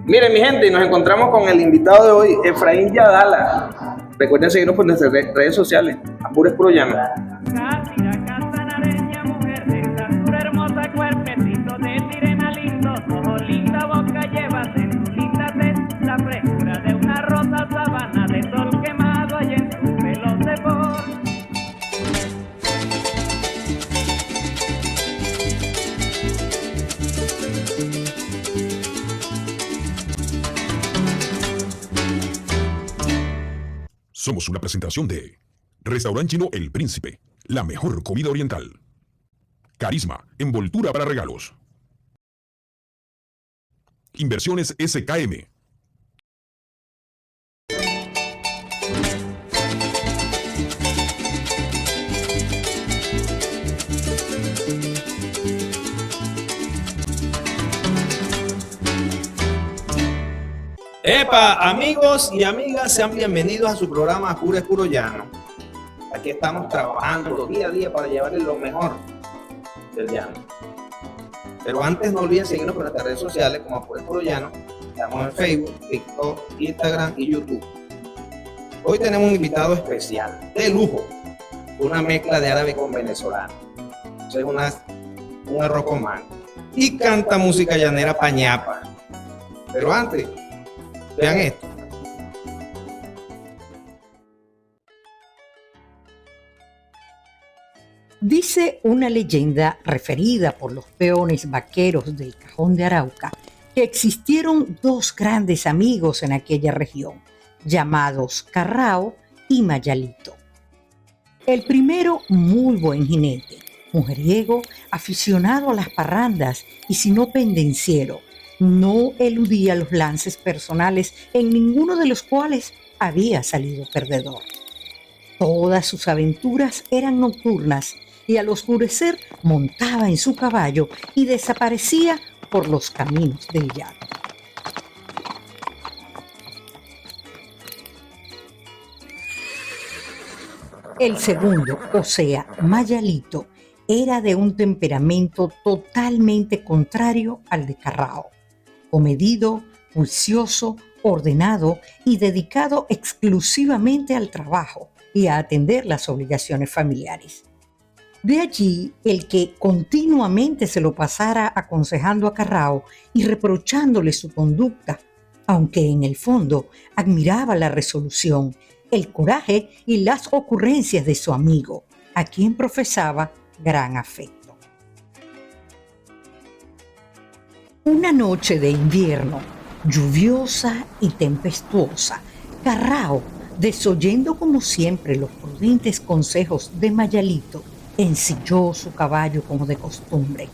Miren, mi gente, nos encontramos con el invitado de hoy, Efraín Yadala. Recuerden seguirnos por nuestras redes sociales. Apuro es puro llano. Somos una presentación de Restaurante Chino El Príncipe, la mejor comida oriental. Carisma, envoltura para regalos. Inversiones SKM. Epa, amigos y amigas, sean bienvenidos a su programa Apuro es puro llano. Aquí estamos trabajando día a día para llevarles lo mejor del llano. Pero antes no olviden seguirnos por nuestras redes sociales como Apuro es puro llano. Estamos en Facebook, TikTok, Instagram y YouTube. Hoy tenemos un invitado especial, de lujo, una mezcla de árabe con venezolano. Es un arroz con mango. Y canta música llanera pañapa. Pero antes, vean esto. Dice una leyenda referida por los peones vaqueros del Cajón de Arauca que existieron dos grandes amigos en aquella región, llamados Carrao y Mayalito. El primero, muy buen jinete, mujeriego, aficionado a las parrandas y si no pendenciero, no eludía los lances personales en ninguno de los cuales había salido perdedor. Todas sus aventuras eran nocturnas y al oscurecer montaba en su caballo y desaparecía por los caminos del llano. El segundo, o sea, Mayalito, era de un temperamento totalmente contrario al de Carrao. Comedido, juicioso, ordenado y dedicado exclusivamente al trabajo y a atender las obligaciones familiares. De allí el que continuamente se lo pasara aconsejando a Carrao y reprochándole su conducta, aunque en el fondo admiraba la resolución, el coraje y las ocurrencias de su amigo, a quien profesaba gran afecto. Una noche de invierno, lluviosa y tempestuosa, Carrao, desoyendo como siempre los prudentes consejos de Mayalito, ensilló su caballo como de costumbre.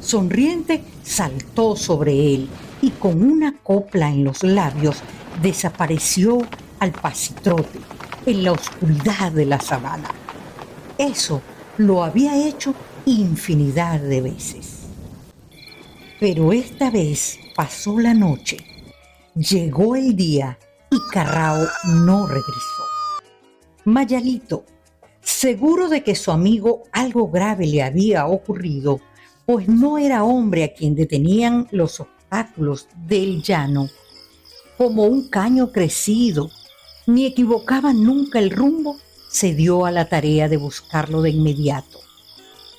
Sonriente, saltó sobre él y con una copla en los labios desapareció al pasitrote en la oscuridad de la sabana. Eso lo había hecho infinidad de veces. Pero esta vez pasó la noche, llegó el día y Carrao no regresó. Mayalito, seguro de que su amigo algo grave le había ocurrido, pues no era hombre a quien detenían los obstáculos del llano, como un caño crecido, ni equivocaba nunca el rumbo, se dio a la tarea de buscarlo de inmediato.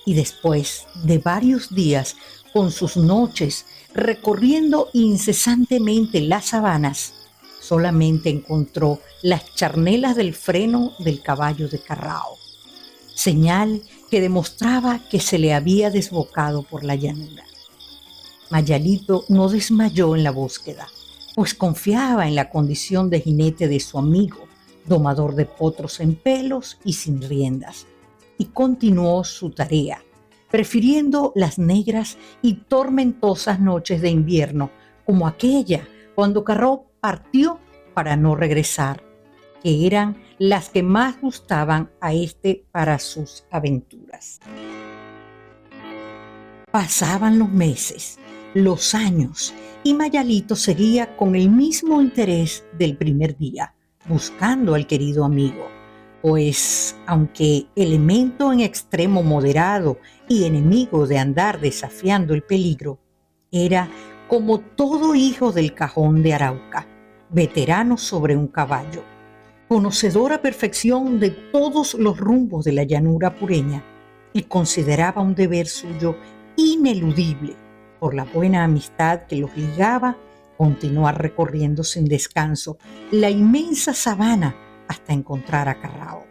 Y después de varios días, con sus noches recorriendo incesantemente las sabanas, solamente encontró las charnelas del freno del caballo de Carrao, señal que demostraba que se le había desbocado por la llanura. Mayalito no desmayó en la búsqueda, pues confiaba en la condición de jinete de su amigo, domador de potros en pelos y sin riendas, y continuó su tarea, prefiriendo las negras y tormentosas noches de invierno como aquella cuando Carrao partió para no regresar, que eran las que más gustaban a este para sus aventuras. Pasaban los meses, los años, y Mayalito seguía con el mismo interés del primer día, buscando al querido amigo, pues aunque elemento en extremo moderado y enemigo de andar desafiando el peligro, era como todo hijo del Cajón de Arauca, veterano sobre un caballo, conocedor a perfección de todos los rumbos de la llanura apureña, y consideraba un deber suyo ineludible, por la buena amistad que los ligaba, continuar recorriendo sin descanso la inmensa sabana hasta encontrar a Carrao.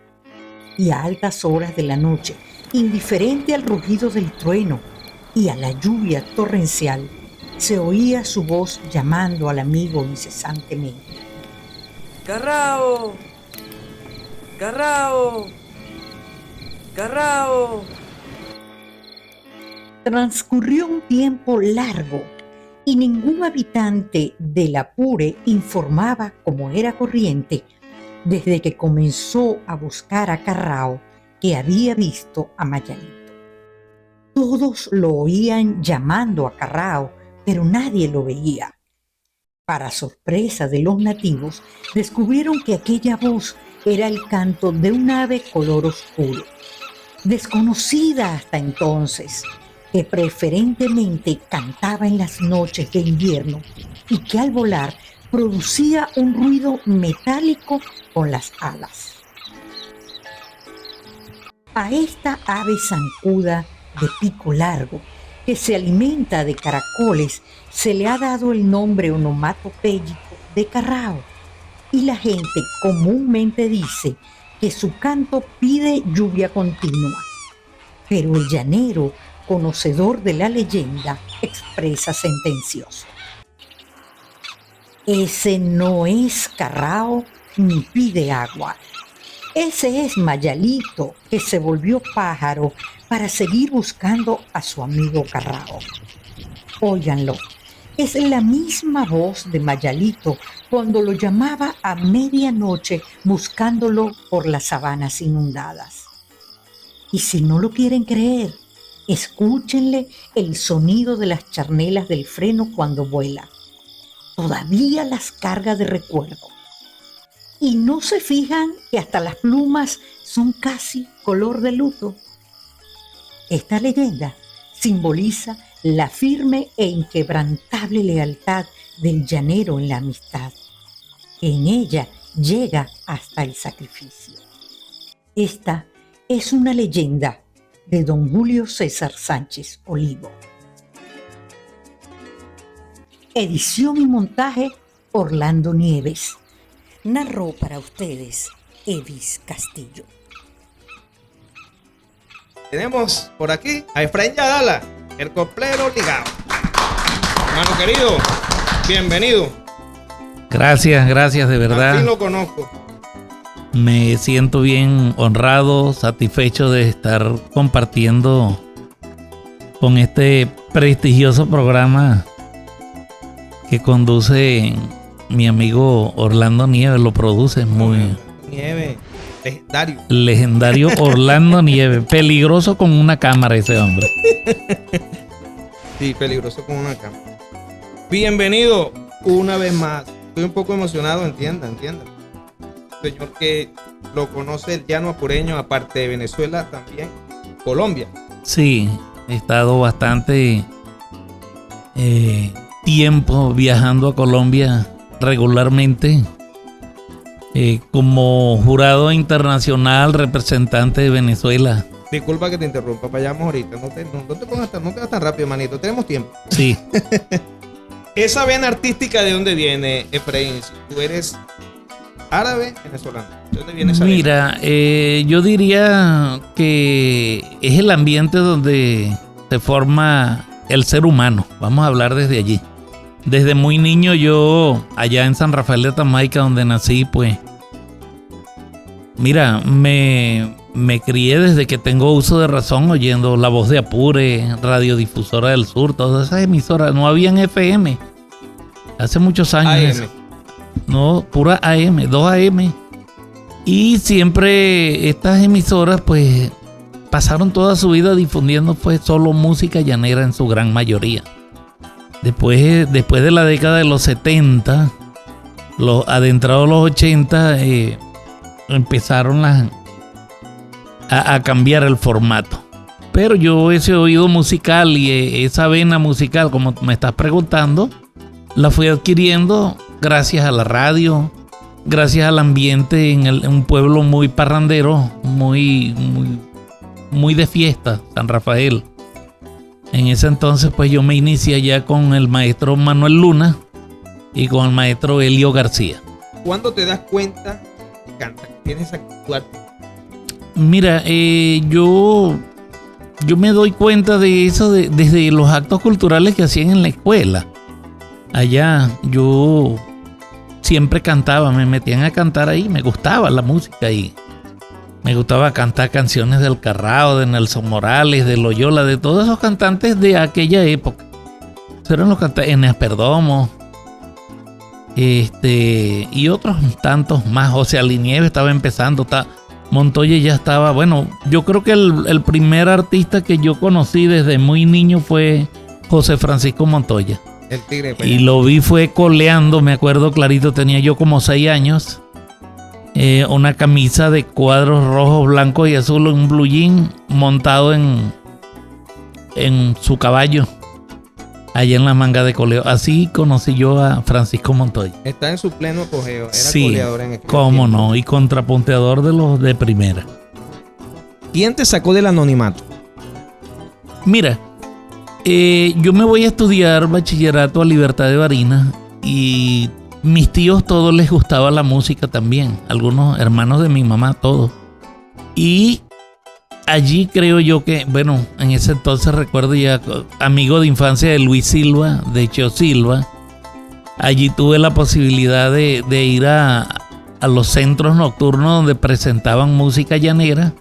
Y a altas horas de la noche, indiferente al rugido del trueno y a la lluvia torrencial, se oía su voz llamando al amigo incesantemente. ¡Carrao! ¡Carrao! ¡Carrao! Transcurrió un tiempo largo y ningún habitante del Apure informaba, como era corriente, desde que comenzó a buscar a Carrao, que había visto a Mayalito. Todos lo oían llamando a Carrao, pero nadie lo veía. Para sorpresa de los nativos, descubrieron que aquella voz era el canto de un ave color oscuro, desconocida hasta entonces, que preferentemente cantaba en las noches de invierno y que al volar producía un ruido metálico con las alas. A esta ave zancuda de pico largo, que se alimenta de caracoles, se le ha dado el nombre onomatopéyico de Carrao, y la gente comúnmente dice que su canto pide lluvia continua. Pero el llanero, conocedor de la leyenda, expresa sentencioso: ese no es Carrao ni pide agua. Ese es Mayalito, que se volvió pájaro para seguir buscando a su amigo Carrao. Óiganlo, es la misma voz de Mayalito cuando lo llamaba a medianoche buscándolo por las sabanas inundadas. Y si no lo quieren creer, escúchenle el sonido de las charnelas del freno cuando vuela. Todavía las carga de recuerdo. Y no se fijan que hasta las plumas son casi color de luto. Esta leyenda simboliza la firme e inquebrantable lealtad del llanero en la amistad, que en ella llega hasta el sacrificio. Esta es una leyenda de don Julio César Sánchez Olivo. Edición y montaje Orlando Nieves. Narró para ustedes Evis Castillo. Tenemos por aquí a Efraín Yadala, el coplero ligado. Hermano querido, bienvenido. Gracias de Al verdad. fin lo conozco. Me siento bien honrado, satisfecho de estar compartiendo con este prestigioso programa que conduce mi amigo Orlando Nieves, lo produce muy Nieve, legendario. legendario Orlando Nieves, peligroso con una cámara ese hombre. Sí, peligroso con una cámara. Bienvenido una vez más. Estoy un poco emocionado, entienda. Señor que lo conoce el llano apureño, aparte de Venezuela, también Colombia. Sí, he estado bastante tiempo viajando a Colombia regularmente como jurado internacional, representante de Venezuela. Disculpa que te interrumpa, vayamos ahorita. No te vas tan rápido, manito. Tenemos tiempo. Sí, Esa vena artística, ¿de dónde viene, Efraín? Si tú eres árabe, venezolano. ¿De dónde viene esa vena? mira, yo diría que es el ambiente donde se forma el ser humano. Vamos a hablar desde allí. Desde muy niño yo, allá en San Rafael de Tamaica, donde nací, pues, mira, me crié desde que tengo uso de razón oyendo La Voz de Apure, Radiodifusora del Sur, todas esas emisoras. No habían FM. Hace muchos años. AM. eso. No, pura AM, 2 AM. Y siempre estas emisoras, pues, pasaron toda su vida difundiendo, pues, solo música llanera en su gran mayoría. Después de la década de los 70, adentrados los 80, empezaron a cambiar el formato. Pero yo ese oído musical y esa vena musical, como me estás preguntando, la fui adquiriendo gracias a la radio, gracias al ambiente en un pueblo muy parrandero, muy de fiesta, San Rafael. En ese entonces pues yo me inicié ya con el maestro Manuel Luna y con el maestro Elio García. ¿Cuándo te das cuenta que cantas, que tienes esa actitud? Mira, yo me doy cuenta de eso desde los actos culturales que hacían en la escuela. Allá yo siempre cantaba, me metían a cantar ahí, me gustaba la música ahí. Me gustaba cantar canciones del Carrao, de Nelson Morales, de Loyola, de todos esos cantantes de aquella época. Esos eran los cantantes, Eneas Perdomo, y otros tantos más. José Alinieves estaba empezando, Montoya ya estaba. Bueno, yo creo que el primer artista que yo conocí desde muy niño fue José Francisco Montoya. El tigre. Y lo vi fue coleando, me acuerdo clarito, tenía yo como 6 años. Una camisa de cuadros rojos, blancos y azul, un blue jean montado en su caballo, allá en la manga de coleo. Así conocí yo a Francisco Montoya. Está en su pleno apogeo. Era sí, coleador en aquel cómo tiempo. no, y contrapunteador de los de primera. ¿Quién te sacó del anonimato? Mira, yo me voy a estudiar bachillerato a Libertad de Barinas y mis tíos todos les gustaba la música también, algunos hermanos de mi mamá, todos. Y allí creo yo que, bueno, en ese entonces recuerdo ya, amigo de infancia de Luis Silva, de Cheo Silva, allí tuve la posibilidad de ir a los centros nocturnos donde presentaban música llanera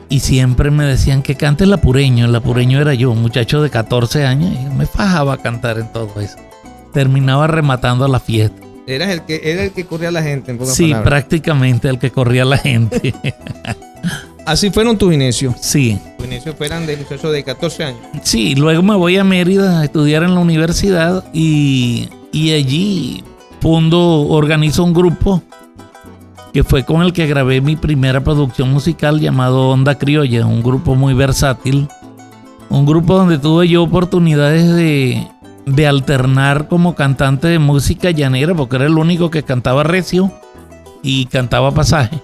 y siempre me decían que cante el apureño era yo, un muchacho de 14 años, y me fajaba a cantar en todo eso. Terminaba rematando la fiesta. Era el que corría a la gente, en pocas Sí, palabras. prácticamente el que corría la gente. Así fueron tus inicios. Sí. Tus inicios fueron de muchacho de 14 años. Sí, luego me voy a Mérida a estudiar en la universidad y allí organizo un grupo que fue con el que grabé mi primera producción musical llamado Onda Criolla, un grupo muy versátil, un grupo donde tuve yo oportunidades de alternar como cantante de música llanera, porque era el único que cantaba recio y cantaba pasaje.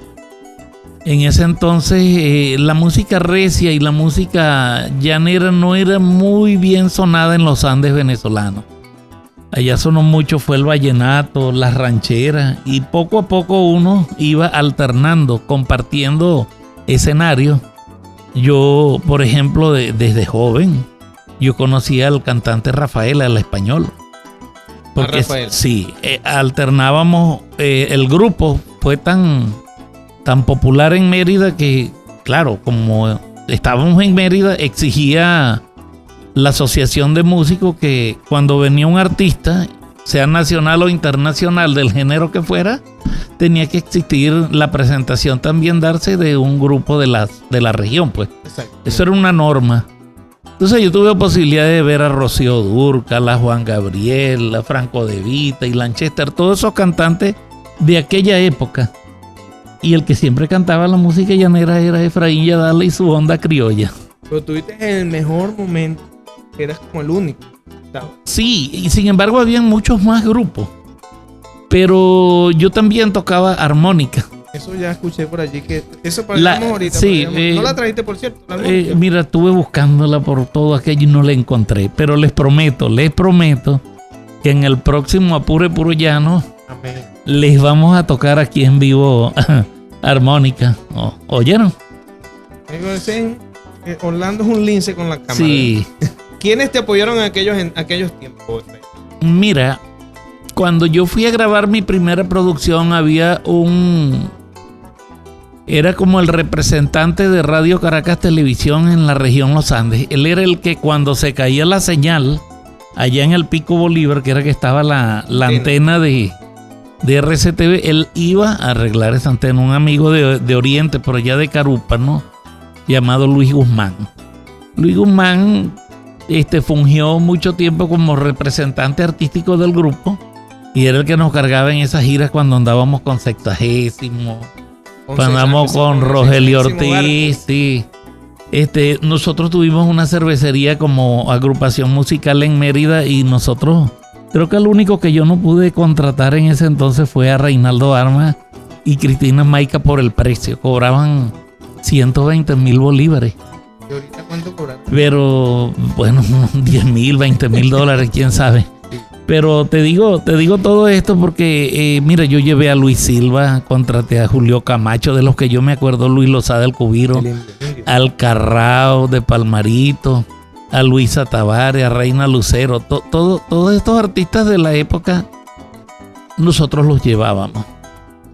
En ese entonces la música recia y la música llanera no era muy bien sonada en los Andes venezolanos. Allá sonó mucho, fue el vallenato, las rancheras, y poco a poco uno iba alternando, compartiendo escenario. Yo, por ejemplo, desde joven, yo conocía al cantante Rafael, al español. Porque Rafael. Sí, alternábamos, el grupo fue tan popular en Mérida que, claro, como estábamos en Mérida, exigía la asociación de músicos que cuando venía un artista, sea nacional o internacional, del género que fuera, tenía que existir la presentación también darse de un grupo de la región, pues. Exacto. Eso era una norma. Entonces yo tuve posibilidad de ver a Rocío Dúrcal, a Juan Gabriel, a Franco De Vita y Lanchester, todos esos cantantes de aquella época. Y el que siempre cantaba la música llanera era Efraín Yadala y su Onda Criolla. Pero tuviste en el mejor momento, que eras como el único. ¿Sabes? Sí, y sin embargo habían muchos más grupos. Pero yo también tocaba armónica. Eso ya escuché por allí que eso para ahorita. Sí, no la trajiste, por cierto. La armónica. Mira, estuve buscándola por todo aquello y no la encontré. Pero les prometo que en el próximo Apure Puro Llano Amén. les vamos a tocar aquí en vivo armónica. ¿Oyeron? Orlando es un lince con la cámara. Sí. ¿Quiénes te apoyaron en aquellos tiempos? Mira, cuando yo fui a grabar mi primera producción había era como el representante de Radio Caracas Televisión en la región Los Andes. Él era el que cuando se caía la señal allá en el Pico Bolívar, que era que estaba la antena de RCTV, él iba a arreglar esa antena. Un amigo de Oriente, por allá de Carúpano, llamado Luis Guzmán. Luis Guzmán fungió mucho tiempo como representante artístico del grupo y era el que nos cargaba en esas giras cuando andábamos con Sexagésimo, cuando andábamos con Rogelio Ortiz, sí. Nosotros tuvimos una cervecería como agrupación musical en Mérida y nosotros, creo que el único que yo no pude contratar en ese entonces fue a Reinaldo Armas y Cristina Maica por el precio. Cobraban 120,000 bolívares. ¿Y ahorita cuánto cobran? Pero bueno, 10,000, 20,000 dólares, quién sabe. Pero te digo todo esto porque, mira, yo llevé a Luis Silva, contraté a Julio Camacho, de los que yo me acuerdo, Luis Lozada del Cubiro, al Carrao de Palmarito, a Luisa Tavares, a Reina Lucero, todos estos artistas de la época, nosotros los llevábamos.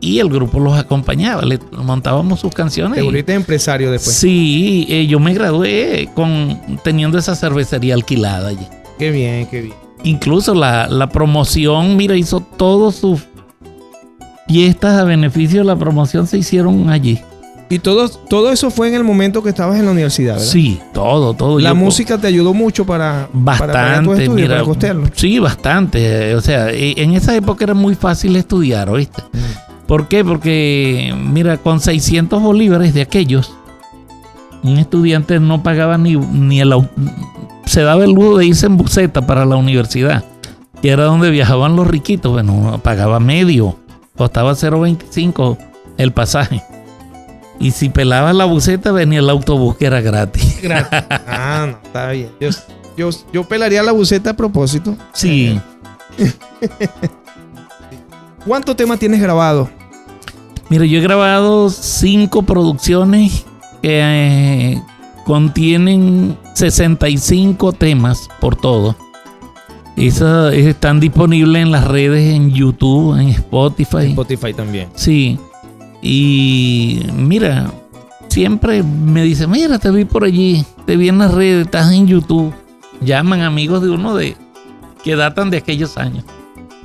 Y el grupo los acompañaba, le montábamos sus canciones. ¿Te volviste empresario después? Sí, yo me gradué teniendo esa cervecería alquilada allí. Qué bien, qué bien. Incluso la promoción, mira, hizo todas sus fiestas a beneficio de la promoción, se hicieron allí. Y todo eso fue en el momento que estabas en la universidad, ¿verdad? Sí, todo. La música te ayudó mucho para pagar tus estudios, para costearlo. Sí, bastante. O sea, en esa época era muy fácil estudiar, ¿oíste? ¿Por qué? Porque, mira, con 600 bolívares de aquellos, un estudiante no pagaba ni el se daba el lujo de irse en buseta para la universidad, que era donde viajaban los riquitos. Bueno, pagaba medio, costaba 0.25 el pasaje. Y si pelabas la buseta, venía el autobús, que era gratis. Ah, no, está bien. Yo pelaría la buseta a propósito. Sí. ¿Cuántos temas tienes grabado? Mira, yo he grabado 5 producciones que contienen 65 temas por todo. Esas están disponibles en las redes, en YouTube, en Spotify. Spotify también. Sí. Y mira, siempre me dicen, mira, te vi por allí, te vi en las redes, estás en YouTube. Llaman amigos de uno que datan de aquellos años.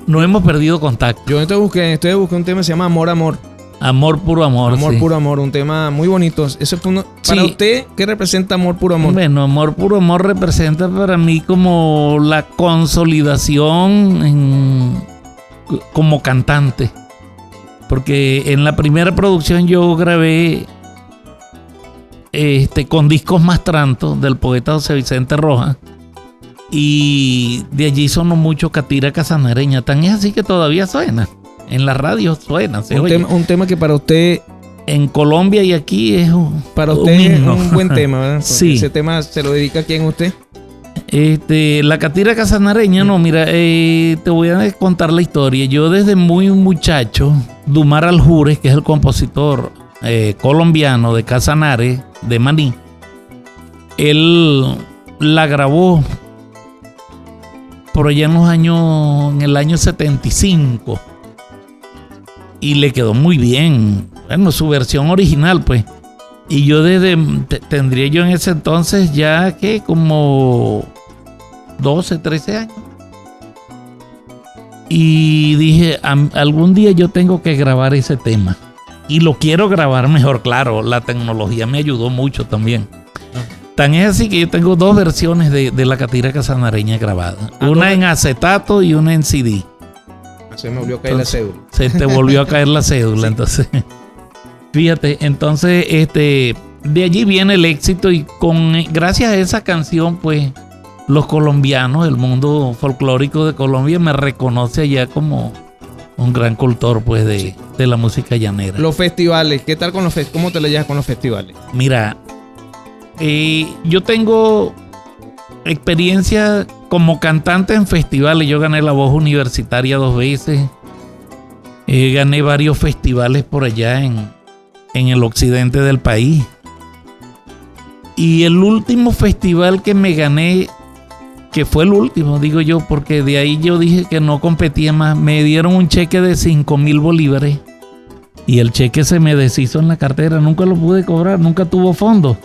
No hemos perdido contacto. Yo estoy buscando un tema que se llama Amor, Amor. Amor, puro amor. Amor, sí. puro amor, un tema muy bonito. Ese fue para Sí. usted, ¿qué representa Amor, puro amor? Bueno, Amor, puro amor representa para mí como la consolidación como cantante. Porque en la primera producción yo grabé con Discos Mastranto del poeta José Vicente Rojas. Y de allí sonó mucho Catira Casanareña. Tan es así que todavía suena. En la radio suena. Un tema que para usted, en Colombia y aquí es para usted es himno. un buen tema, ¿verdad? Porque Sí. ese tema se lo dedica a quién usted. La Catira Casanareña, no, mira, te voy a contar la historia. Yo desde muy muchacho, Dumar Aljures, que es el compositor colombiano de Casanare, de Maní, él la grabó por allá en el año 75 y le quedó muy bien. Bueno, su versión original, pues. Y yo tendría yo en ese entonces ya que como 12, 13 años. Y dije, algún día yo tengo que grabar ese tema. Y lo quiero grabar mejor, claro. La tecnología me ayudó mucho también. Tan es así que yo tengo 2 versiones de la Catira Casanareña grabada. Una en acetato y una en CD. Se me volvió a caer la cédula. Se te volvió a caer la cédula, entonces. Fíjate, entonces de allí viene el éxito y gracias a esa canción, pues, los colombianos, el mundo folclórico de Colombia me reconoce allá como un gran cultor, pues, de la música llanera. Los festivales, ¿qué tal con cómo te le llevas con los festivales? Mira, yo tengo experiencia como cantante en festivales. Yo gané la Voz Universitaria 2 veces. Gané varios festivales por allá en el occidente del país. Y el último festival que me gané, que fue el último, digo yo, porque de ahí yo dije que no competía más, me dieron un cheque de 5,000 bolívares y el cheque se me deshizo en la cartera. Nunca lo pude cobrar, nunca tuvo fondo.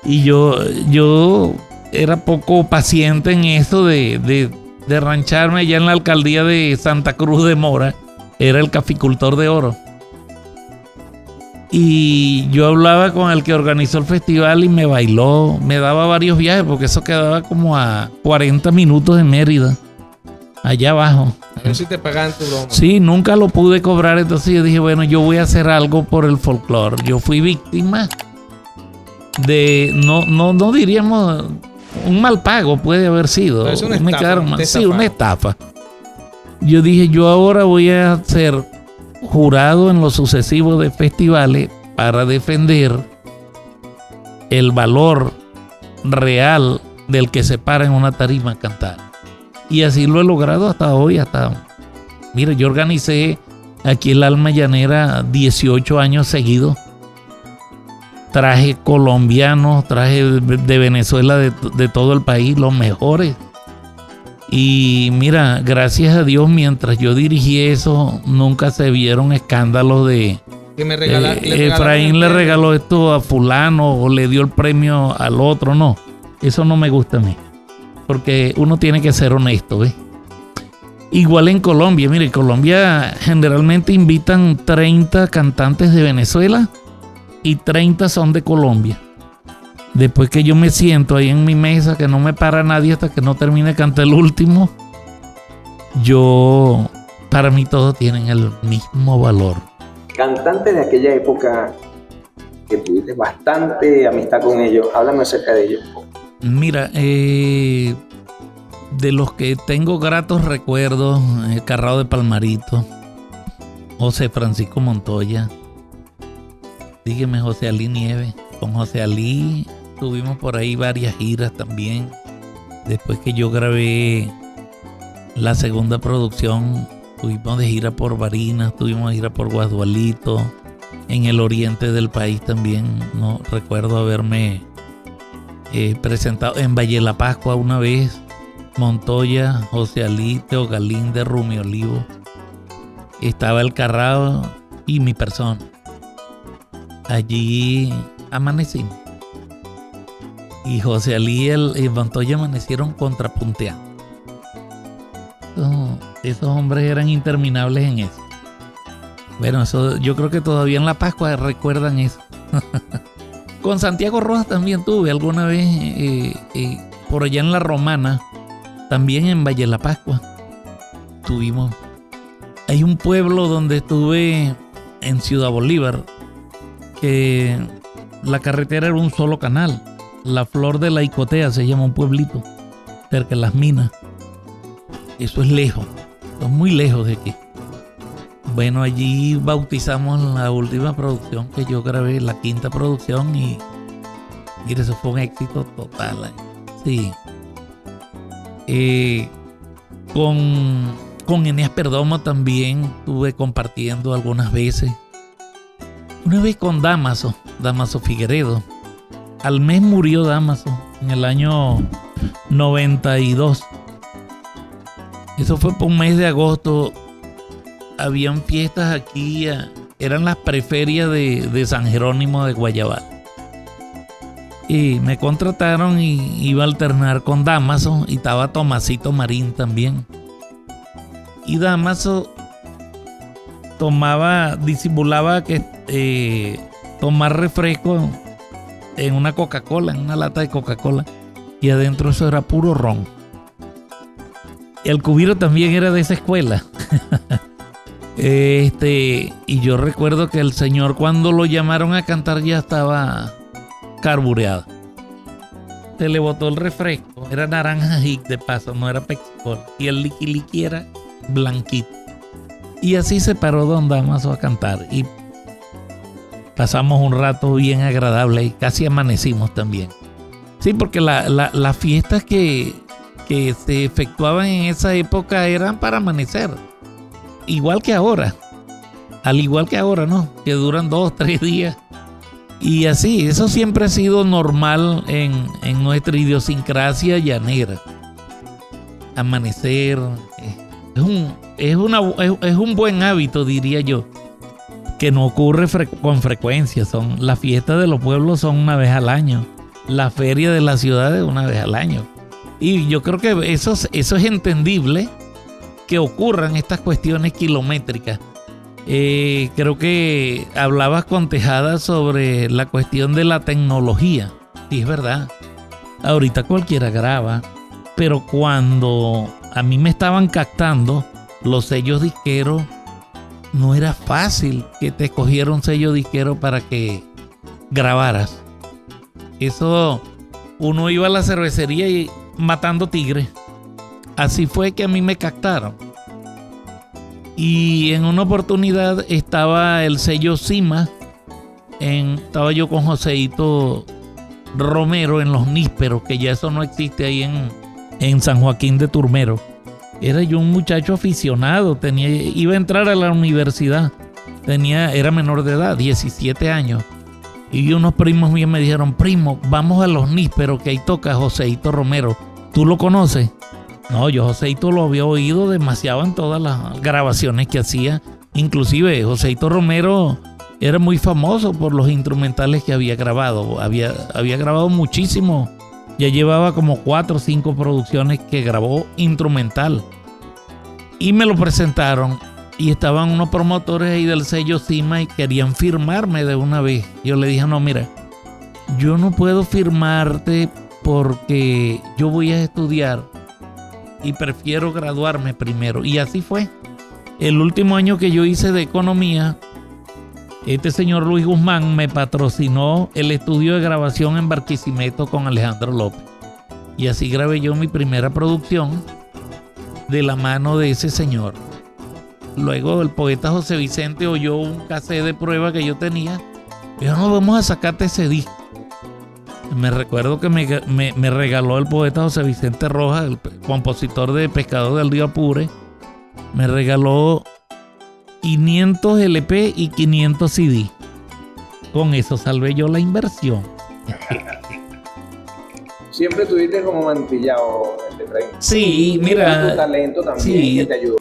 Y yo era poco paciente en eso de rancharme allá en la alcaldía de Santa Cruz de Mora. Era el caficultor de oro. Y yo hablaba con el que organizó el festival y me bailó. Me daba varios viajes porque eso quedaba como a 40 minutos de Mérida, allá abajo. A ver si te pagan tu broma. Sí, nunca lo pude cobrar. Entonces yo dije, bueno, yo voy a hacer algo por el folclore. Yo fui víctima no diríamos un mal pago, puede haber sido. Pero es una Me estafa, quedaron mal. te Sí, una estafaron. estafa. Yo dije, yo ahora voy a ser jurado en lo sucesivo de festivales para defender el valor real del que se para en una tarima a cantar. Y así lo he logrado hasta hoy. Mira, yo organicé aquí el Alma Llanera 18 años seguidos. Traje colombianos, traje de Venezuela, de todo el país, los mejores. Y mira, gracias a Dios, mientras yo dirigí eso, nunca se vieron escándalos de Que me regalaron Efraín le regaló esto a fulano o le dio el premio al otro. No, eso no me gusta a mí, porque uno tiene que ser honesto, ¿ves? Igual en Colombia, mire, en Colombia generalmente invitan 30 cantantes de Venezuela y 30 son de Colombia. Después que yo me siento ahí en mi mesa, que no me para nadie hasta que no termine de cantar el último, para mí todos tienen el mismo valor. Cantantes de aquella época que tuviste bastante amistad con ellos, háblame acerca de ellos. Mira, de los que tengo gratos recuerdos, Carrao de Palmarito, José Francisco Montoya, dígame José Alí Nieves. Con José Alí tuvimos por ahí varias giras también. Después que yo grabé la segunda producción, tuvimos de gira por Barinas, tuvimos de gira por Guadualito, en el oriente del país también. No recuerdo haberme presentado en Valle La Pascua una vez. Montoya, José Alí, Teo Galíndez, Rumi Olivo. Estaba el Carrao y mi persona. Allí amanecimos. Y José Alí y Montoya amanecieron contrapunteando. Esos hombres eran interminables en eso. Bueno, eso, yo creo que todavía en La Pascua recuerdan eso. Con Santiago Rojas también tuve alguna vez por allá en La Romana, también en Valle La Pascua. Tuvimos. Hay un pueblo donde estuve en Ciudad Bolívar, que la carretera era un solo canal. La Flor de la Icotea se llama un pueblito, cerca de las minas. Eso es lejos, eso es muy lejos de aquí. Bueno, allí bautizamos la última producción que yo grabé, la quinta producción, y mire, eso fue un éxito total. Sí. Con Eneas Perdomo también estuve compartiendo algunas veces. Una vez con Damaso Figueredo. Al mes murió Damaso, en el año 92. Eso fue por un mes de agosto. Habían fiestas aquí, eran las preferias de San Jerónimo de Guayabal. Y me contrataron y iba a alternar con Damaso, y estaba Tomasito Marín también. Y Damaso disimulaba que tomar refresco en una Coca-Cola, en una lata de Coca-Cola, y adentro eso era puro ron. El Cubiro también era de esa escuela. Y yo recuerdo que el señor, cuando lo llamaron a cantar, ya estaba carbureado. Se le botó el refresco, era naranja Hic de paso, no era Pepsi-Cola, y el liqui era blanquito. Y así se paró don Damaso a cantar, y pasamos un rato bien agradable y casi amanecimos también. Sí, porque las fiestas que se efectuaban en esa época eran para amanecer. Igual que ahora. Al igual que ahora, ¿no? Que duran 2 o 3 días. Y así, eso siempre ha sido normal en nuestra idiosincrasia llanera. Amanecer es un buen hábito, diría yo, que no ocurre con frecuencia. Las fiestas de los pueblos son una vez al año. La feria de las ciudades una vez al año. Y yo creo que eso es entendible, que ocurran estas cuestiones kilométricas. Creo que hablabas con Tejada sobre la cuestión de la tecnología. Sí, es verdad. Ahorita cualquiera graba, pero cuando a mí me estaban captando los sellos disqueros, no era fácil que te escogiera un sello disquero para que grabaras. Eso, uno iba a la cervecería y matando tigres. Así fue que a mí me captaron. Y en una oportunidad estaba el sello Cima. Estaba yo con Joseito Romero en Los Nísperos, que ya eso no existe ahí en San Joaquín de Turmero. Era yo un muchacho aficionado, iba a entrar a la universidad. Era menor de edad, 17 años. Y unos primos míos me dijeron: primo, vamos a Los Nísperos, que ahí toca Joseito Romero. ¿Tú lo conoces? No, yo Joseito lo había oído demasiado en todas las grabaciones que hacía. Inclusive Joseito Romero era muy famoso por los instrumentales que había grabado. Había grabado muchísimo. Ya llevaba como 4 o 5 producciones que grabó instrumental. Y me lo presentaron. Y estaban unos promotores ahí del sello Cima y querían firmarme de una vez. Yo le dije: no, mira, yo no puedo firmarte porque yo voy a estudiar y prefiero graduarme primero. Y así fue. El último año que yo hice de economía, este señor Luis Guzmán me patrocinó el estudio de grabación en Barquisimeto con Alejandro López. Y así grabé yo mi primera producción de la mano de ese señor. Luego el poeta José Vicente oyó un cassette de prueba que yo tenía. Y dijo: no, vamos a sacarte ese disco. Me recuerdo que me regaló el poeta José Vicente Rojas, el compositor de Pescador del Río Apure. Me regaló 500 LP y 500 CD. Con eso salvé yo la inversión. Siempre estuviste como mantillado, Efraín. Sí, Y mira. tu talento también, Sí. que te ayudó.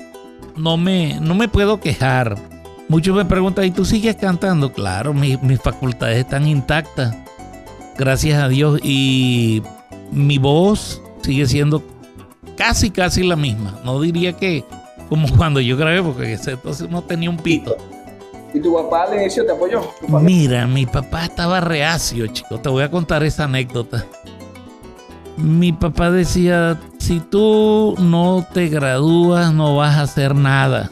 No me puedo quejar. Muchos me preguntan: ¿y tú sigues cantando? Claro, mis facultades están intactas, gracias a Dios. Y mi voz sigue siendo casi la misma. No diría que como cuando yo grabé, porque entonces no tenía un pito. ¿Y tu papá al inicio te apoyó? Mira, mi papá estaba reacio, chico. Te voy a contar esa anécdota. Mi papá decía: si tú no te gradúas, no vas a hacer nada.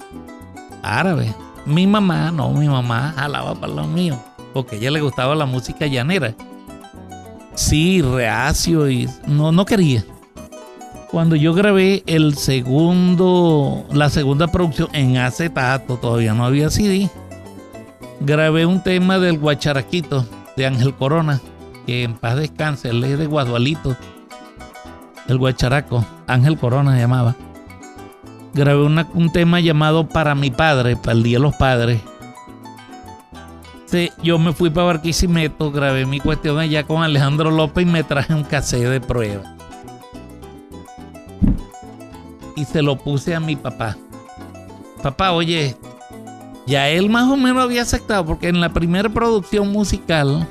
Árabe. Mi mamá jalaba para lo mío, porque a ella le gustaba la música llanera. Sí, reacio y no quería. Cuando yo grabé la segunda producción en acetato, todavía no había CD, grabé un tema del Guacharaquito de Ángel Corona, que en paz descanse, él es de Guadualito. El guacharaco, Ángel Corona se llamaba. Grabé un tema llamado Para mi padre, para el Día de los Padres. Sí, yo me fui para Barquisimeto, grabé mi cuestión allá con Alejandro López y me traje un cassette de prueba. Y se lo puse a mi papá. Papá, oye, ya él más o menos había aceptado, porque en la primera producción musical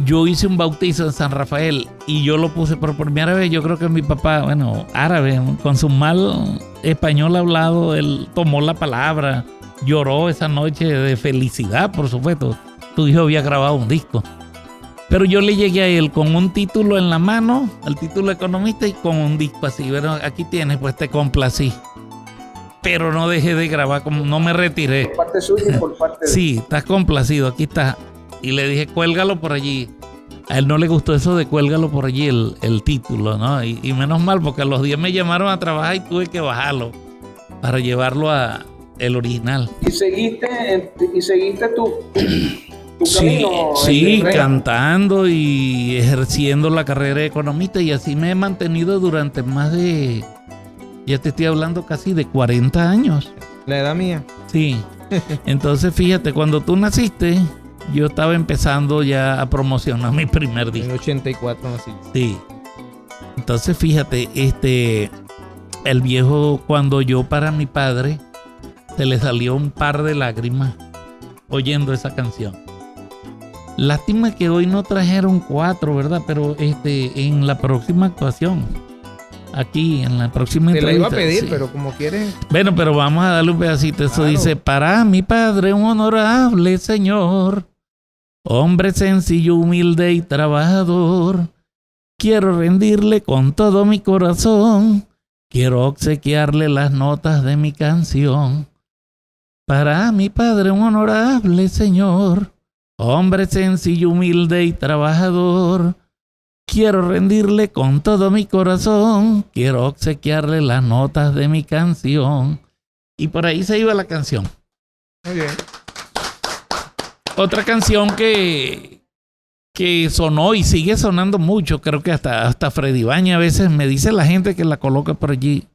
yo hice un bautizo en San Rafael y yo lo puse por primera vez. Yo creo que mi papá, bueno, árabe, con su mal español hablado, él tomó la palabra, lloró esa noche de felicidad, por supuesto. Tu hijo había grabado un disco. Pero yo le llegué a él con un título en la mano, el título de economista, y con un disco así. Bueno, aquí tienes, pues te complací. Pero no dejé de grabar, no me retiré. Por parte suya y por parte de... Sí, estás complacido, aquí está. Y le dije: cuélgalo por allí. A él no le gustó eso de cuélgalo por allí, el título, ¿no? Y menos mal, porque a los días me llamaron a trabajar y tuve que bajarlo para llevarlo a el original. Y seguiste tu Sí, camino. sí, Efraín. cantando y ejerciendo la carrera de economista, y así me he mantenido durante más de, ya te estoy hablando, casi de 40 años. La edad mía. Sí. Entonces, fíjate, cuando tú naciste, yo estaba empezando ya a promocionar mi primer En disco. 84 nací. Sí. Entonces, fíjate, el viejo, cuando yo para mi padre, se le salió un par de lágrimas oyendo esa canción. Lástima que hoy no trajeron 4, ¿verdad? Pero en la próxima actuación, aquí, en la próxima Te la entrevista. iba a pedir, sí. pero como quieres. Bueno, pero vamos a darle un pedacito. Eso Claro. dice: para mi padre, un honorable señor, hombre sencillo, humilde y trabajador, quiero rendirle con todo mi corazón, quiero obsequiarle las notas de mi canción. Para mi padre, un honorable señor, Hombre sencillo, humilde y trabajador, quiero rendirle con todo mi corazón, quiero obsequiarle las notas de mi canción. Y por ahí se iba la canción. Muy bien. Otra canción que sonó y sigue sonando mucho, creo que hasta Freddy Baña a veces me dice la gente que la coloca por allí.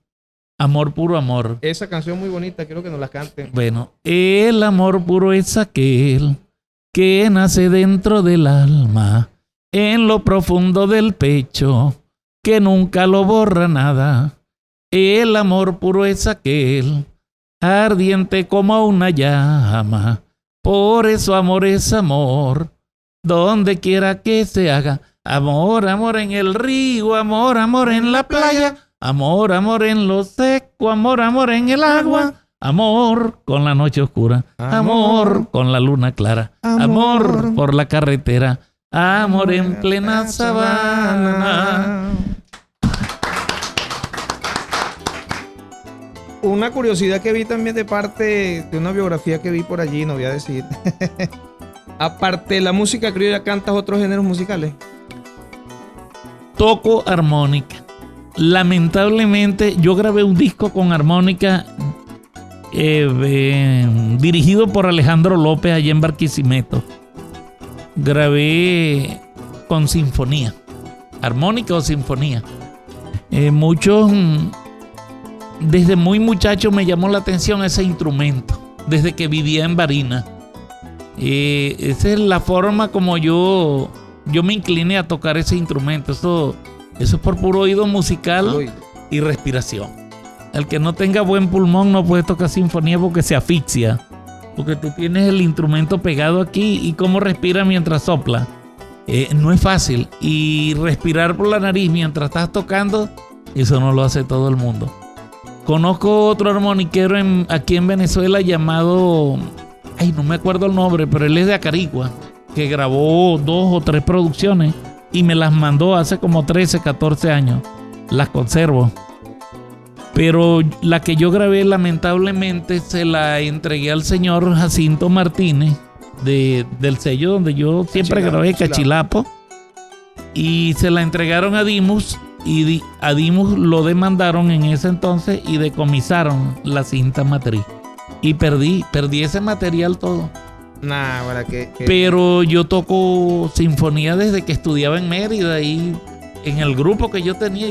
Amor puro amor. Esa canción muy bonita, quiero que nos la canten. Bueno, el amor puro es aquel que nace dentro del alma, en lo profundo del pecho, que nunca lo borra nada. El amor puro es aquel, ardiente como una llama. Por eso amor es amor, donde quiera que se haga. Amor, amor en el río, amor, amor en la playa. Amor, amor en lo seco, amor, amor en el agua. Amor con la noche oscura, amor con la luna clara, amor por la carretera, amor en plena sabana. Una curiosidad que vi también de parte de una biografía que vi por allí, no voy a decir. Aparte de la música criolla, ¿cantas otros géneros musicales? Toco armónica. Lamentablemente yo grabé un disco con armónica dirigido por Alejandro López allá en Barquisimeto. Grabé con sinfonía, armónica o sinfonía. Muchos, desde muy muchacho me llamó la atención ese instrumento, desde que vivía en Barinas. Esa es la forma como yo me incliné a tocar ese instrumento. Eso es por puro oído musical y respiración. El que no tenga buen pulmón no puede tocar sinfonía porque se asfixia. Porque tú tienes el instrumento pegado aquí y cómo respira mientras sopla. No es fácil. Y respirar por la nariz mientras estás tocando, eso no lo hace todo el mundo. Conozco otro armoniquero aquí en Venezuela llamado... no me acuerdo el nombre, pero él es de Acarigua, que grabó 2 o 3 producciones y me las mandó hace como 13, 14 años. Las conservo. Pero la que yo grabé, lamentablemente, se la entregué al señor Jacinto Martínez, del sello donde yo siempre grabé, Cachilapo. Y se la entregaron a Dimus, y a Dimus lo demandaron en ese entonces y decomisaron la cinta matriz. Y perdí ese material todo. Nah, para que... Pero yo toco sinfonía desde que estudiaba en Mérida y en el grupo que yo tenía,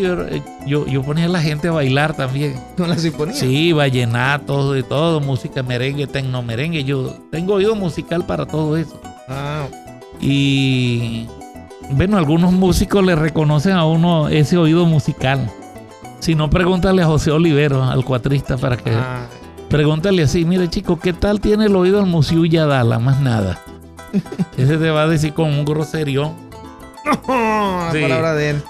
yo ponía a la gente a bailar también. ¿Con la sinfonía? Sí, vallenatos, de todo, música merengue, tecno merengue. Yo tengo oído musical para todo eso. Y bueno, algunos músicos le reconocen a uno ese oído musical. Si no, pregúntale a José Olivero, al cuatrista, para que... Pregúntale así, mire chico, ¿qué tal tiene el oído el Musiu Yadala? Más nada. Ese te va a decir con un groserión. La palabra de él.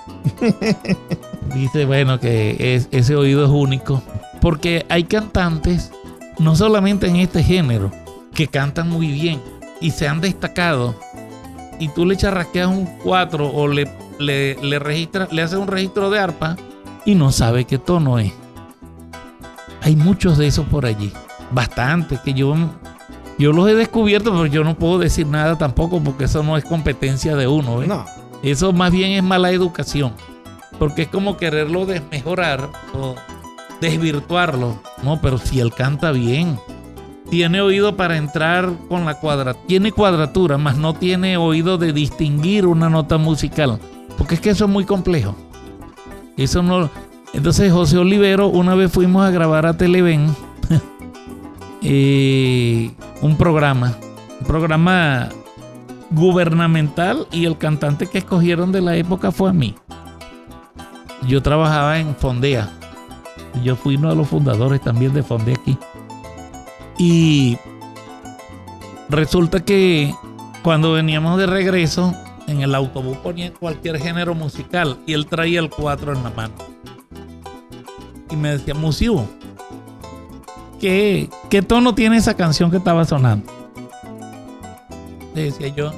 Dice, bueno, que ese oído es único. Porque hay cantantes, no solamente en este género, que cantan muy bien y se han destacado. Y tú le charrasqueas un 4 o le haces un registro de arpa y no sabe qué tono es. Hay muchos de esos por allí, bastante, que yo los he descubierto, pero yo no puedo decir nada tampoco porque eso no es competencia de uno, ¿eh? No. Eso más bien es mala educación, porque es como quererlo desmejorar o desvirtuarlo. No, pero si él canta bien, tiene oído para entrar con la tiene cuadratura, mas no tiene oído de distinguir una nota musical, porque es que eso es muy complejo. Eso no... Entonces José Olivero, una vez fuimos a grabar a Televen un programa gubernamental, y el cantante que escogieron de la época fue a mí. Yo trabajaba en Fondea. Yo fui uno de los fundadores también de Fondea aquí. Y resulta que cuando veníamos de regreso, en el autobús ponían cualquier género musical y él traía el 4 en la mano. Y me decía, Musiu, ¿qué tono tiene esa canción que estaba sonando? Le decía yo,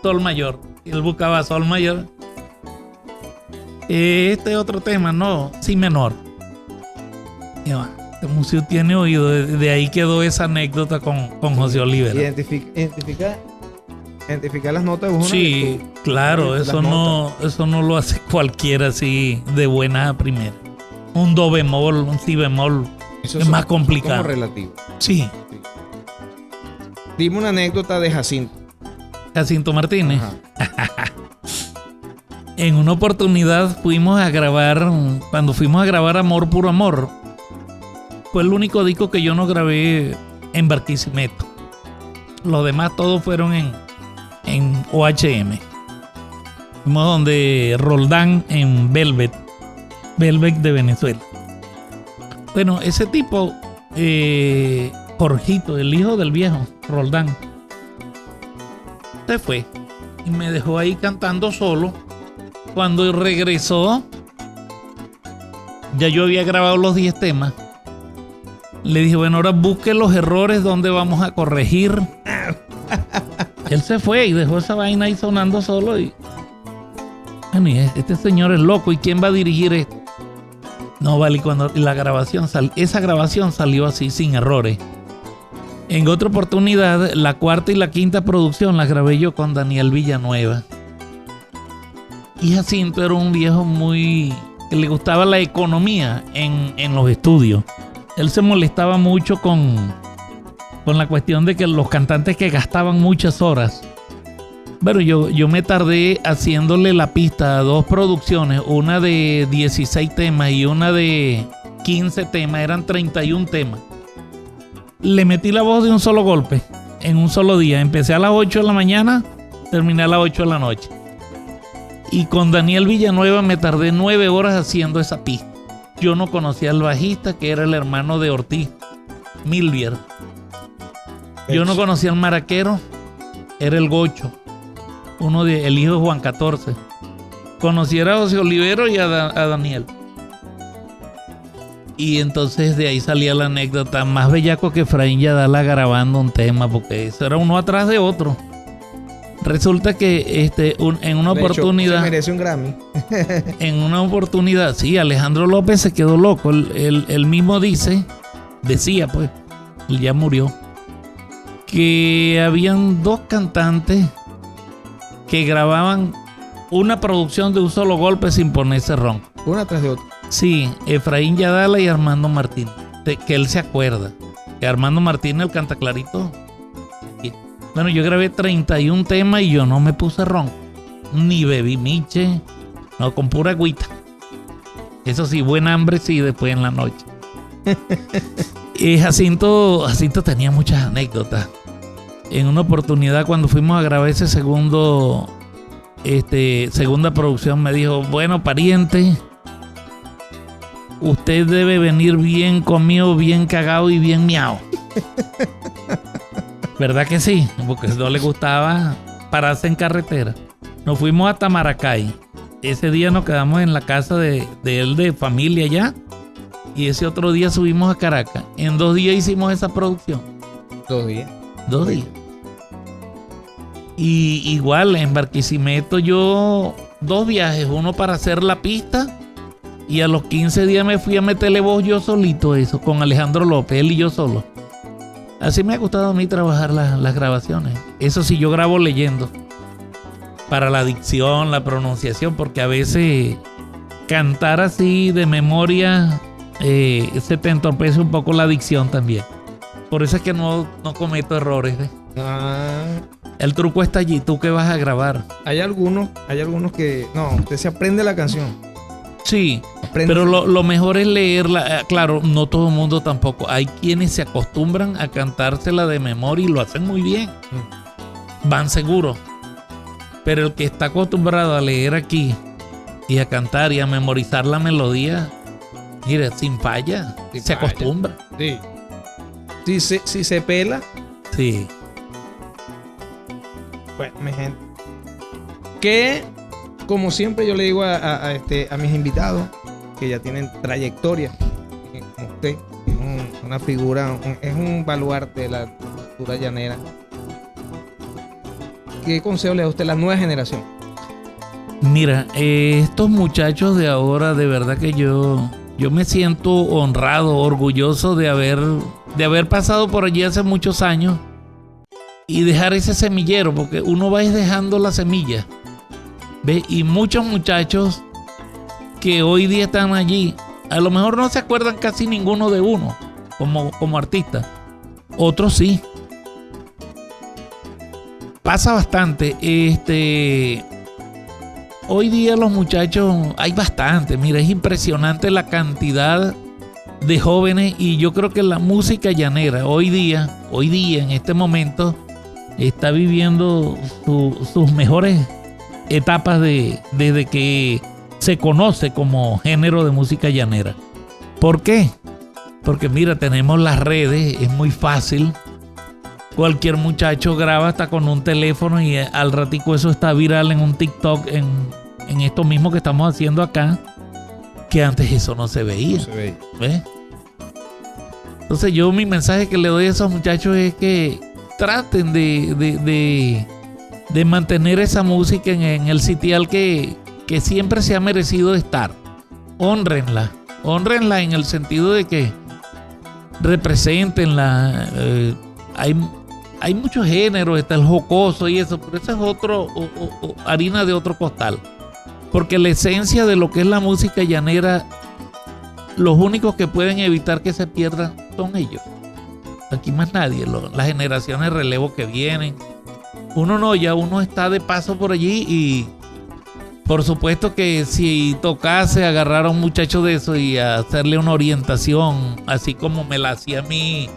sol mayor. Y él buscaba sol mayor. Este otro tema, no, si menor. Y yo, este Musiu tiene oído. De ahí quedó esa anécdota con José Olivero. Identifica identificar las notas de una Sí, claro, las eso no lo hace cualquiera así de buena a primera. Un do bemol, un si bemol, Eso es más complicado. Como relativo. Sí, Dime una anécdota de Jacinto. Jacinto Martínez. Ajá. En una oportunidad cuando fuimos a grabar Amor Puro Amor, fue el único disco que yo no grabé en Barquisimeto. Los demás todos fueron en OHM. Fuimos donde Roldán en Velvet de Venezuela. Bueno, ese tipo, Jorgito, el hijo del viejo, Roldán, se fue y me dejó ahí cantando solo. Cuando regresó, ya yo había grabado los 10 temas. Le dije, bueno, ahora busque los errores donde vamos a corregir. Él se fue y dejó esa vaina ahí sonando solo. Y bueno, y este señor es loco. ¿Y quién va a dirigir esto? No, vale, cuando esa grabación salió así, sin errores. En otra oportunidad, la cuarta y la quinta producción las grabé yo con Daniel Villanueva. Y Jacinto era un viejo que le gustaba la economía en los estudios. Él se molestaba mucho con la cuestión de que los cantantes que gastaban muchas horas. Bueno, yo me tardé haciéndole la pista a 2 producciones, una de 16 temas y una de 15 temas, eran 31 temas. Le metí la voz de un solo golpe, en un solo día. Empecé a las 8 de la mañana, terminé a las 8 de la noche. Y con Daniel Villanueva me tardé 9 horas haciendo esa pista. Yo no conocía al bajista, que era el hermano de Ortiz, Milvier. Yo no conocía al maraquero, era el Gocho, el hijo de Juan 14. Conociera a José Olivero y a Daniel. Y entonces de ahí salía la anécdota, más bellaco que Efraín Yadala grabando un tema, porque eso era uno atrás de otro. Resulta que en una oportunidad, se merece un Grammy. En una oportunidad, sí, Alejandro López se quedó loco. Él mismo decía, pues, él ya murió, que habían 2 cantantes que grababan una producción de un solo golpe sin ponerse ronco. Una tras de otra. Sí, Efraín Yadala y Armando Martínez. Que él se acuerda. Que Armando Martínez, el canta clarito. Bueno, yo grabé 31 temas y yo no me puse ronco. Ni bebí miche. No, con pura agüita. Eso sí, buen hambre sí, después en la noche. Y Jacinto tenía muchas anécdotas. En una oportunidad cuando fuimos a grabar ese segunda producción me dijo, bueno, pariente, usted debe venir bien comido, bien cagado y bien miau. ¿Verdad que sí? Porque no le gustaba pararse en carretera. Nos fuimos hasta Maracay. Ese día nos quedamos en la casa de él, de familia allá. Y ese otro día subimos a Caracas. En 2 días hicimos esa producción. 2 días. 2 días. Y igual en Barquisimeto 2 viajes. Uno para hacer la pista. Y a los 15 días me fui a meterle voz yo solito eso. Con Alejandro López, él y yo solo. Así me ha gustado a mí trabajar las grabaciones. Eso sí, yo grabo leyendo. Para la dicción, la pronunciación. Porque a veces cantar así de memoria se te entorpece un poco la dicción también. Por eso es que no cometo errores. El truco está allí, tú que vas a grabar. Hay algunos que... No, usted se aprende la canción. Sí, pero lo mejor es leerla. Claro, no todo el mundo tampoco. Hay quienes se acostumbran a cantársela de memoria y lo hacen muy bien. Van seguros. Pero el que está acostumbrado a leer aquí y a cantar y a memorizar la melodía, mire, sin falla, se acostumbra. Sí. Si se pela. Sí. Bueno, mi gente. Que, como siempre yo le digo a mis invitados, que ya tienen trayectoria, como usted, una figura, es un baluarte de la cultura llanera. ¿Qué consejo le da usted a la nueva generación? Mira, estos muchachos de ahora, de verdad que yo me siento honrado, orgulloso de haber pasado por allí hace muchos años y dejar ese semillero, porque uno va dejando la semilla. ¿Ve? Y muchos muchachos que hoy día están allí, a lo mejor no se acuerdan casi ninguno de uno como artista. Otros sí. Pasa bastante. Hoy día los muchachos, hay bastante. Mira, es impresionante la cantidad de jóvenes, y yo creo que la música llanera hoy día, en este momento, está viviendo sus mejores etapas desde que se conoce como género de música llanera. ¿Por qué? Porque mira, tenemos las redes, es muy fácil. Cualquier muchacho graba hasta con un teléfono y al ratico eso está viral en un TikTok, en esto mismo que estamos haciendo acá, que antes eso no se veía. ¿Ves? Entonces yo, mi mensaje que le doy a esos muchachos es que traten de mantener esa música en el sitial que siempre se ha merecido estar. Hónrenla en el sentido de que represéntenla. Hay muchos géneros, está el jocoso y eso, pero eso es harina de otro costal. Porque la esencia de lo que es la música llanera, los únicos que pueden evitar que se pierdan son ellos. Aquí más nadie, las generaciones de relevo que vienen. Uno está de paso por allí, y por supuesto que si tocase agarrar a un muchacho de eso y hacerle una orientación, así como me la hacía a mí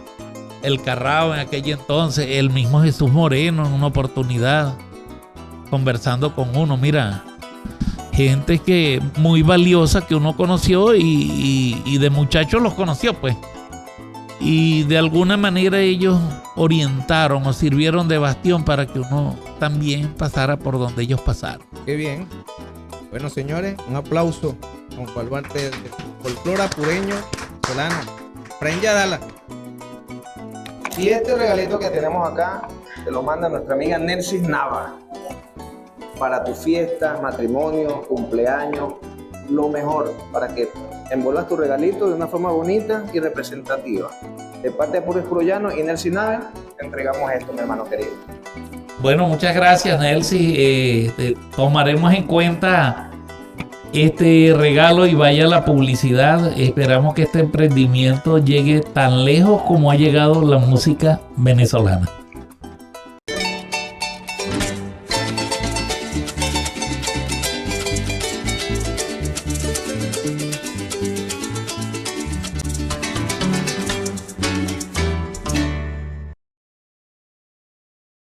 el Carrao en aquel entonces, el mismo Jesús Moreno en una oportunidad, conversando con uno, mira, gente que muy valiosa que uno conoció y de muchachos los conoció, pues. Y de alguna manera ellos orientaron o sirvieron de bastión para que uno también pasara por donde ellos pasaron. Qué bien. Bueno, señores, un aplauso con parte del folclore apureño venezolano. Efraín Yadala. Y este regalito que tenemos acá te lo manda nuestra amiga Nercis Nava. Para tu fiesta, matrimonio, cumpleaños, lo mejor, para que envuelvas tu regalito de una forma bonita y representativa. De parte de Puro Llano y Nercis Nava, te entregamos esto, mi hermano querido. Bueno, muchas gracias, Nercis. Tomaremos en cuenta este regalo y vaya la publicidad. Esperamos que este emprendimiento llegue tan lejos como ha llegado la música venezolana.